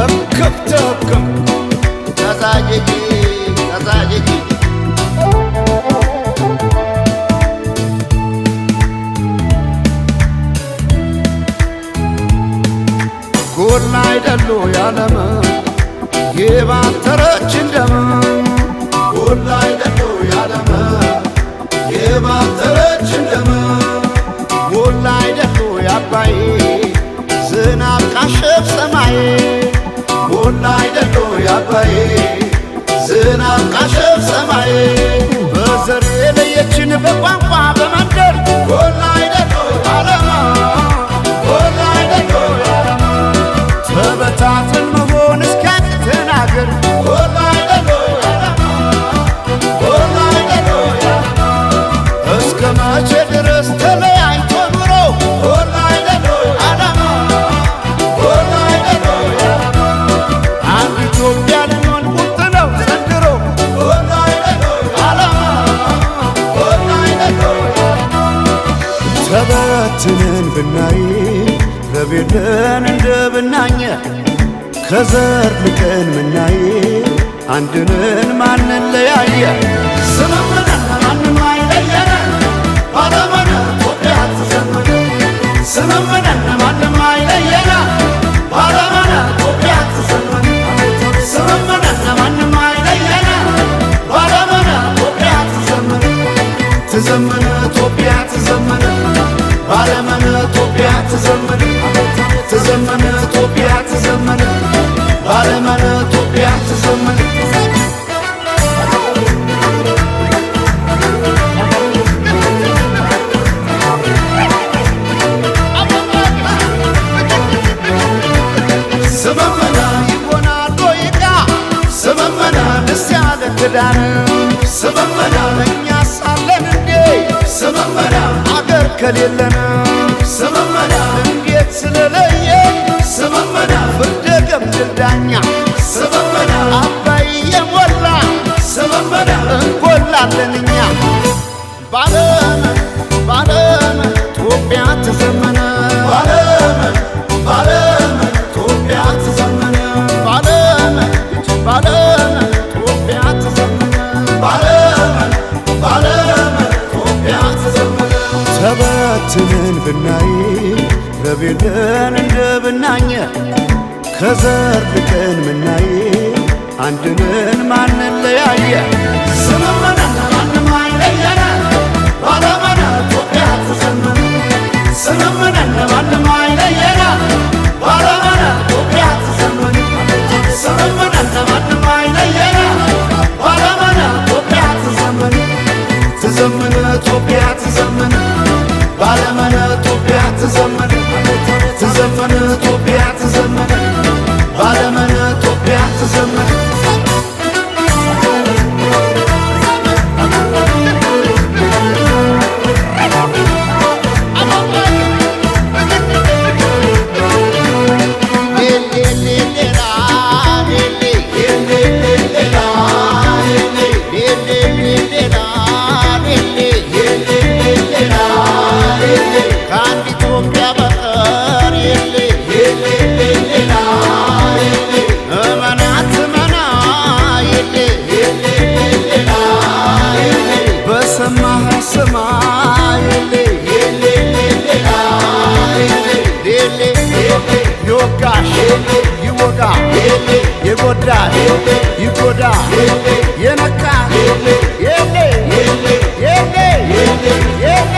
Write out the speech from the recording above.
እክብትክም ተዛጅጂ ተዛጅጂ ጎላ አይደሉ ያለም የባተረች እንደም ጎላ አይደሉ ያለም የባተረች እንደም ጎላ አይደሉ ያባይ ዝናብ ካሸፍ ሰማይ ጎላ አይደሉ ያባይ ዝናብ ካሸፍ ሰማይ በዘር የለየችን በቋንቋ በመንደር ጎላ አይደሉ ያለማ ጎላ አይደሉ ያለማ ተበታትን መሆን እስኪያቅተን አገር ጎላ አይደሉ ያለማ ጎላ አይደሉ ያለማ እስከ መቼ ድረስ ተለያይቶ ኑሮ ጎላ አይደሉ ያለማ ጎላ አይደሉ ያለማ አንድ ኢትዮጵያ ልንሆን ቁርጥ ነው ዘንድሮ ጎላ አይደሉ ያለማ ጎላ አይደሉ ያለማ ተበትነን ብናይ ረቤለን እንደ ብናኘ ከዘር ልቀን ምናይ አንድነን ማንን ለያየ ስምምነን ማንም አይለየነ ባለመነ ኢትዮጵያ ትዘምነ ስምምነን ማንም አይለየነ ባለመነ ኢትዮጵያ ትዘምነ ስምምነን ማንም አይለየነ ባለመነ ኢትዮጵያ ትዘምነ ትዘምነ ኢትዮጵያ ትዘምነ ባለመነ ኢትዮጵያ ትዘምነ ትዘምነ ኢትዮጵያ ትዘምነ ባለመነ ኢትዮጵያ ትዘምነ ስመመና ይሆናል ዶይቃ ስመመና ደስ ያለ ክዳን ስመመና እኛ ሳለን እንዴ ስመመና አገር ከሌለን ስመመና እንዴት ስለለየ ስመመና ፍርደ ገምድል ዳኛ ስመመና አባይ የሞላ ስመመና እንጎላለን እኛ ባለመን ባለመን ኢትዮጵያ ትዘመነ ባለመን ባለመን ኢትዮጵያ ትዘመነ ባለመን ባለመን ኢትዮጵያ ትዘመነ ባለመን ባለመን ኢትዮጵያ ትዘመነ ተበትነን ብናይ ረቤለን እንደ ብናኘ ከዘር ልቀን ምናይ አንድነን ማንን ለያየ ስምምነን ማንም አይለየነ ባለመነ ኢትዮጵያ ትዘመነ ስምምነን ማንም አይለየነ ባለመነ ኢትዮጵያ ትዘመነ ስምምነን ማንም አይለየነ ባለመነ ኢትዮጵያ ትዘመነ ትዘምነ ኢትዮጵያ ትዘምነ ባለመነ ኢትዮጵያ ትዘምነ ትዘምነ ኢትዮጵያ ትዘምነ ባለመነ ኢትዮጵያ ትዘምነ ይወጋ የጎዳ ይጎዳ የነካ የሌ የሌ የሌ